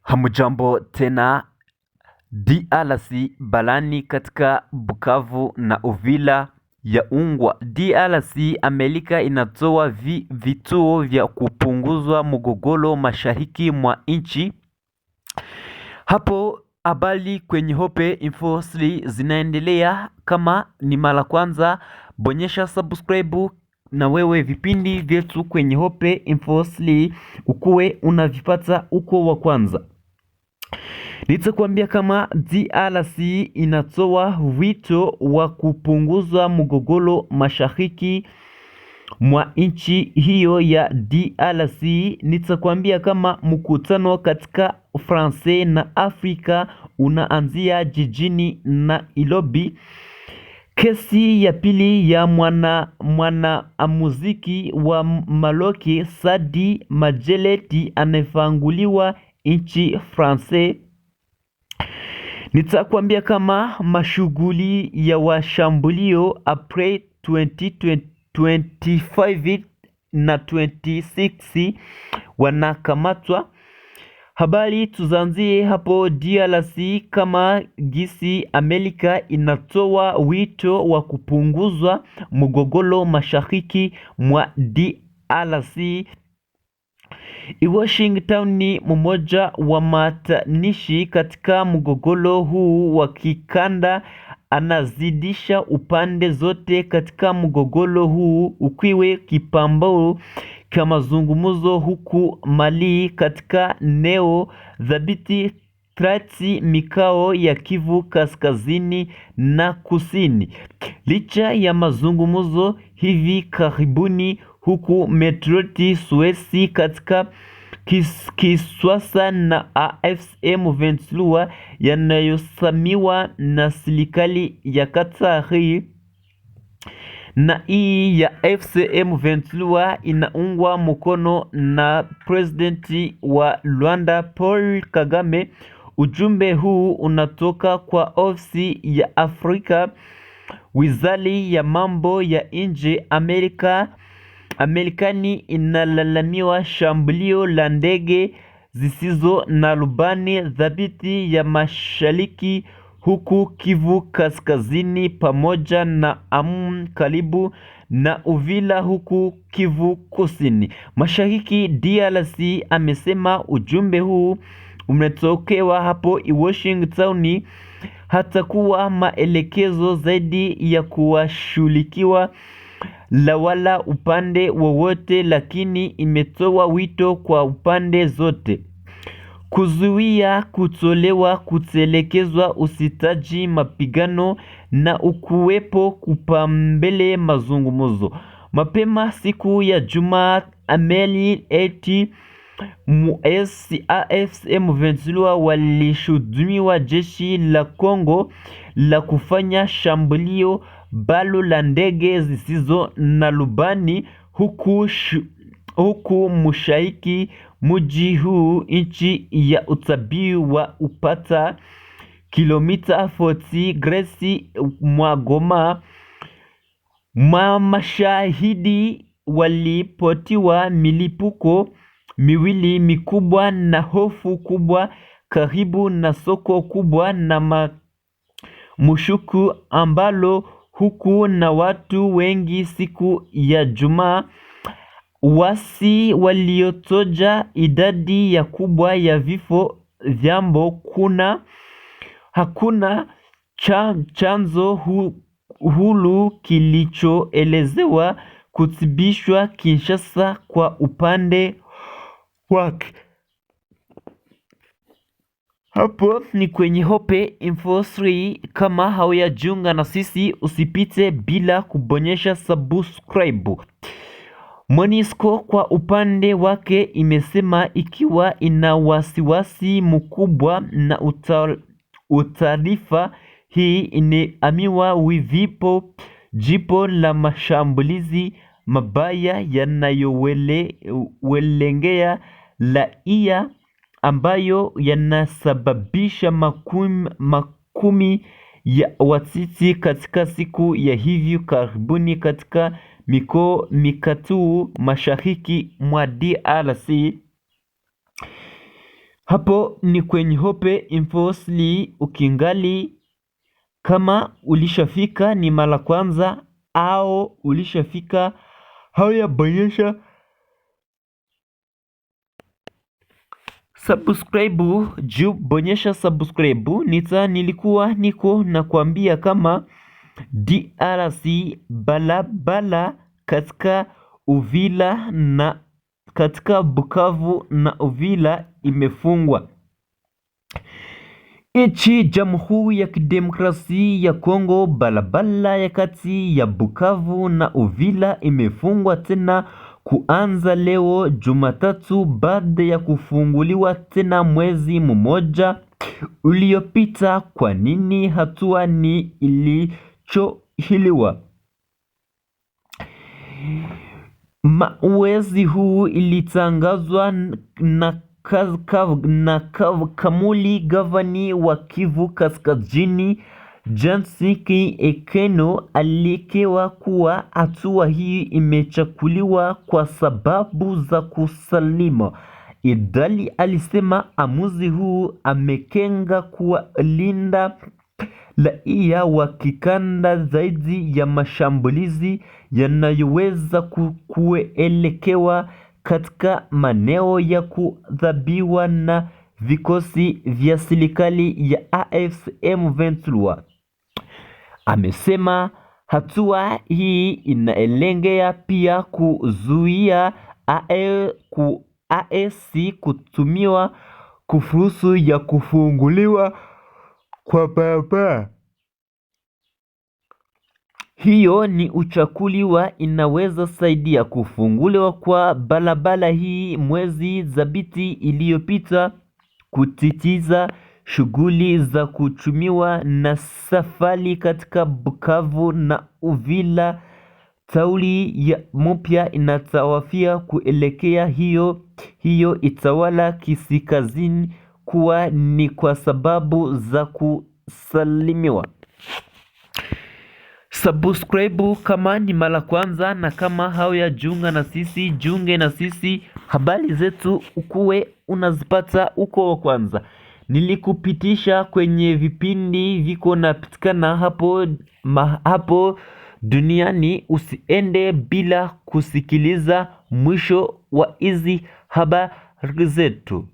Hamujambo tena. DRC balani katika Bukavu na Uvira ya ungwa. DRC Amerika inatoa vituo vya kupunguzwa mgogoro mashariki mwa nchi. Hapo habari kwenye Hope Info 3 zinaendelea. Kama ni mara kwanza, bonyesha subscribe na wewe vipindi vyetu kwenye Hope Info 3 ukuwe unavipata uko wa kwanza. Nitakwambia kama DRC inatoa wito wa kupunguza mgogoro mashariki mwa nchi hiyo ya DRC. Nitakwambia kama mkutano katika France na Afrika unaanzia jijini Nairobi. Kesi ya pili ya mwanamuziki wa Maloki Sadi Majeleti anayefanguliwa nchi France. Nitakwambia kama mashughuli ya washambulio April 2025 na 26 wanakamatwa. Habari tuzanzie hapo DRC kama gisi Amerika inatoa wito wa kupunguzwa mgogoro mashariki mwa DRC. Washington ni mmoja wa matanishi katika mgogoro huu wa kikanda, anazidisha upande zote katika mgogoro huu ukiwe kipambao cha mazungumzo, huku Mali katika neo dhabiti trati mikao ya Kivu kaskazini na kusini. Licha ya mazungumzo hivi karibuni huku Metroti Suesi katika Kiswasa na AFCM M23 yanayosamiwa na serikali ya Katari, na hii ya FCM M23 inaungwa mkono na presidenti wa Rwanda Paul Kagame. Ujumbe huu unatoka kwa ofisi ya Afrika, wizara ya mambo ya nje Amerikani inalalamiwa shambulio la ndege zisizo na rubani dhabiti ya mashariki huku Kivu kaskazini pamoja na karibu na Uvira huku Kivu kusini mashariki DRC. Amesema ujumbe huu umetokewa hapo Washington. Hatakuwa maelekezo zaidi ya kuwashughulikiwa lawala upande wowote, lakini imetoa wito kwa upande zote kuzuia kutelekezwa usitaji mapigano na ukuwepo kupambele mazungumzo. Mapema siku ya Jumaa, Ameli eti AFCM M23 walishutumiwa jeshi la Kongo la kufanya shambulio balo la ndege zisizo na rubani huku mushaiki mji huu nchi ya utabii wa upata kilomita 40 gresi mwa Goma. Mashahidi walipotiwa milipuko miwili mikubwa na hofu kubwa karibu na soko kubwa na mushuku ambalo huku na watu wengi siku ya Jumaa. Wasi waliotoja idadi ya kubwa ya vifo vyambo. Hakuna chanzo hulu kilichoelezewa kuthibishwa Kinshasa kwa upande wake. Hapo ni kwenye Hope Info 3. Kama haujajiunga na sisi, usipite bila kubonyesha subscribe. MONUSCO kwa upande wake imesema ikiwa ina wasiwasi mkubwa na utaarifa hii imeamiwa vipo jipo la mashambulizi mabaya yanayowelengea raia ambayo yanasababisha makumi ya watiti katika siku ya hivi karibuni katika mikoa mikatu mashariki mwa DRC. Hapo ni kwenye Hope Info 3. Ukingali kama ulishafika ni mara kwanza au ulishafika hauyabonyesha subscribe juu bonyesha subscribe. Nilikuwa niko na kuambia kama DRC balabala katika Uvira na katika Bukavu na Uvira imefungwa. Nchi Jamhuri ya Kidemokrasia ya Kongo, balabala ya kati ya Bukavu na Uvira imefungwa tena kuanza leo Jumatatu, baada ya kufunguliwa tena mwezi mmoja uliopita. Kwa nini hatua ni ilichohiliwa? Mwezi huu ilitangazwa na Kamuli, gavana wa Kivu Kaskazini, Jansiki Ekeno, alikewa kuwa hatua hii imechukuliwa kwa sababu za kusalima. Idali alisema amuzi huu amekenga kuwalinda raia wa kikanda zaidi ya mashambulizi yanayoweza kuelekewa katika maeneo ya kudhabiwa na vikosi vya serikali ya AFC M23. Amesema hatua hii inaelengea pia kuzuia AFC kutumiwa kufursu ya kufunguliwa kwa barabara. Hiyo ni uchakuliwa inaweza saidia kufunguliwa kwa barabara hii mwezi dhabiti iliyopita, kutitiza shughuli za kuchumiwa na safari katika Bukavu na Uvira. Tauli ya mpya inatawafia kuelekea hiyo itawala kisikazini kuwa ni kwa sababu za kusalimiwa. Subscribe kama ni mara kwanza, na kama haujajiunga na sisi, jiunge na sisi. Habari zetu ukuwe unazipata uko wa kwanza. Nilikupitisha kwenye vipindi viko napatikana hapo duniani. Usiende bila kusikiliza mwisho wa hizi habari zetu.